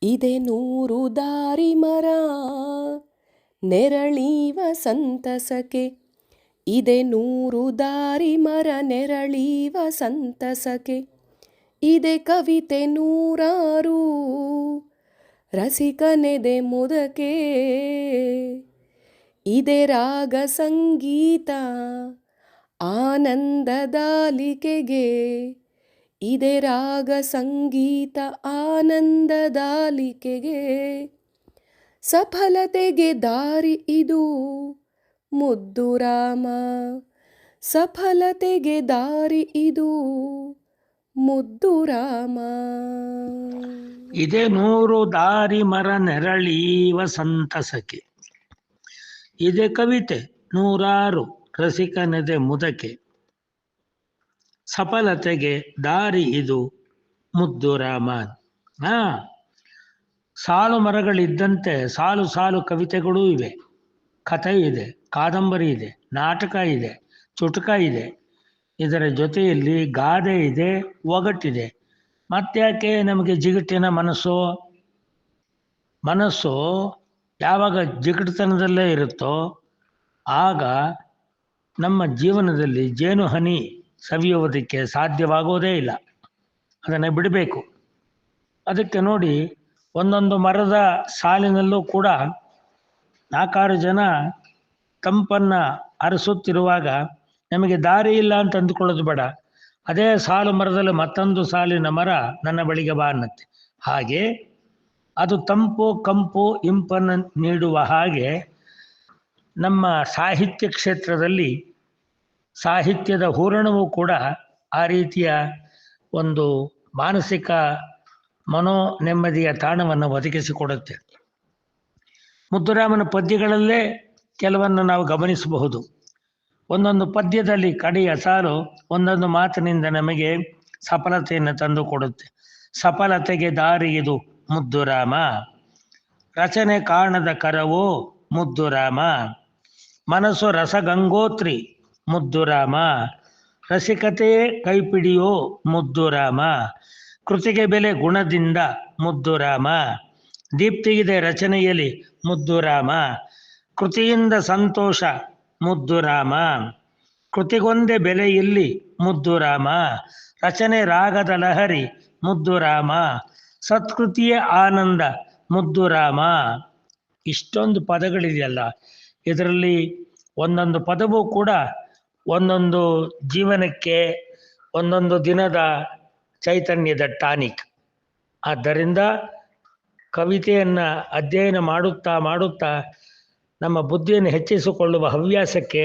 ಇದೆ 100 ದಾರಿ ಮರ ನೆರಳೀವ ಸಂತಸಕ್ಕೆ. ಇದೆ 100 ದಾರಿ ಮರ ನೆರಳೀವ ಸಂತಸಕ್ಕೆ. ಇದೆ ಕವಿತೆ 100 ರಸಿಕನೆದೆ ಮುದಕೆ. ಇದೆ ರಾಗ ಸಂಗೀತ ಆನಂದದಾಲಿಕೆಗೆ. ಇದೆ ರಾಗ ಸಂಗೀತ ಆನಂದದಾಲಿಕೆಗೆ. ಸಫಲತೆಗೆ ದಾರಿ ಇದು ಮುದ್ದು ರಾಮ. ಸಫಲತೆಗೆ ದಾರಿ ಇದು ಮುದ್ದು ರಾಮ. ಇದೆ 100 ದಾರಿ ಮರ ನೆರಳೀವ ಸಂತಸಕ್ಕೆ. ಇದೆ ಕವಿತೆ 100 ರಸಿಕನೆದೆ ಮುದಕೆ. ಸಫಲತೆಗೆ ದಾರಿ ಇದು ಮುದ್ದು ರಾಮ. ಸಾಲು ಮರಗಳಿದ್ದಂತೆ ಸಾಲು ಸಾಲು ಕವಿತೆಗಳೂ ಇವೆ, ಕಥೆ ಇದೆ, ಕಾದಂಬರಿ ಇದೆ, ನಾಟಕ ಇದೆ, ಚುಟುಕ ಇದೆ. ಇದರ ಜೊತೆಯಲ್ಲಿ ಗಾದೆ ಇದೆ, ಒಗಟಿದೆ. ಮತ್ತ್ಯಾಕೆ ನಮಗೆ ಜಿಗಟಿನ ಮನಸ್ಸು ಯಾವಾಗ ಜಿಗಟತನದಲ್ಲೇ ಇರುತ್ತೋ ಆಗ ನಮ್ಮ ಜೀವನದಲ್ಲಿ ಜೇನು ಹನಿ ಸವಿಯುವುದಕ್ಕೆ ಸಾಧ್ಯವಾಗೋದೇ ಇಲ್ಲ. ಅದನ್ನು ಬಿಡಬೇಕು. ಅದಕ್ಕೆ ನೋಡಿ, ಒಂದೊಂದು ಮರದ ಸಾಲಿನಲ್ಲೂ ಕೂಡ 4 ಜನ ತಂಪನ್ನು ಅರಸುತ್ತಿರುವಾಗ ನಮಗೆ ದಾರಿ ಇಲ್ಲ ಅಂತ ಅಂದುಕೊಳ್ಳೋದು ಬೇಡ. ಅದೇ ಸಾಲು ಮರದಲ್ಲಿ ಮತ್ತೊಂದು ಸಾಲಿನ ಮರ ನನ್ನ ಬಳಿಗೆ ಬಾ ಅನ್ನತ್ತೆ. ಹಾಗೆ ಅದು ತಂಪು ಕಂಪು ಇಂಪನ್ನು ನೀಡುವ ಹಾಗೆ ನಮ್ಮ ಸಾಹಿತ್ಯ ಕ್ಷೇತ್ರದಲ್ಲಿ ಸಾಹಿತ್ಯದ ಹೂರಣವೂ ಕೂಡ ಆ ರೀತಿಯ ಒಂದು ಮಾನಸಿಕ ನೆಮ್ಮದಿಯ ತಾಣವನ್ನು ಒದಗಿಸಿಕೊಡುತ್ತೆ. ಮುದ್ದುರಾಮನ ಪದ್ಯಗಳಲ್ಲೇ ಕೆಲವನ್ನು ನಾವು ಗಮನಿಸಬಹುದು. ಒಂದೊಂದು ಪದ್ಯದಲ್ಲಿ ಕಡೆಯ ಸಾಲು ಒಂದೊಂದು ಮಾತಿನಿಂದ ನಮಗೆ ಸಫಲತೆಯನ್ನು ತಂದು ಕೊಡುತ್ತೆ. ಸಫಲತೆಗೆ ದಾರಿ ಇದು ಮುದ್ದು ರಾಮ. ರಚನೆ ಕಾಣದ ಕರವೋ ಮುದ್ದು ರಾಮ. ಮನಸ್ಸು ರಸಗಂಗೋತ್ರಿ ಮುದ್ದು ರಾಮ. ರಸಿಕತೆಯೇ ಕೈಪಿಡಿಯೋ ಮುದ್ದು ರಾಮ. ಕೃತಿಗೆ ಬೆಲೆ ಗುಣದಿಂದ ಮುದ್ದು ರಾಮ. ದೀಪ್ತಿಗಿದೆ ರಚನೆಯಲ್ಲಿ ಮುದ್ದು ರಾಮ. ಕೃತಿಯಿಂದ ಸಂತೋಷ ಮುದ್ದು ರಾಮ. ಕೃತಿಗೊಂದೇ ಬೆಲೆ ಇಲ್ಲಿ ಮುದ್ದು ರಾಮ. ರಚನೆ ರಾಗದ ಲಹರಿ ಮುದ್ದು ರಾಮ. ಸತ್ಕೃತಿಯೇ ಆನಂದ ಮುದ್ದು ರಾಮ. ಇಷ್ಟೊಂದು ಪದಗಳಿದೆಯಲ್ಲ, ಇದರಲ್ಲಿ ಒಂದೊಂದು ಪದವೂ ಕೂಡ ಒಂದೊಂದು ಜೀವನಕ್ಕೆ ಒಂದೊಂದು ದಿನದ ಚೈತನ್ಯದ ಟಾನಿಕ್. ಆದ್ದರಿಂದ ಕವಿತೆಯನ್ನು ಅಧ್ಯಯನ ಮಾಡುತ್ತಾ ನಮ್ಮ ಬುದ್ಧಿಯನ್ನು ಹೆಚ್ಚಿಸಿಕೊಳ್ಳುವ ಹವ್ಯಾಸಕ್ಕೆ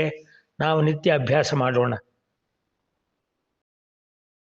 ನಾವು ನಿತ್ಯ ಅಭ್ಯಾಸ ಮಾಡೋಣ.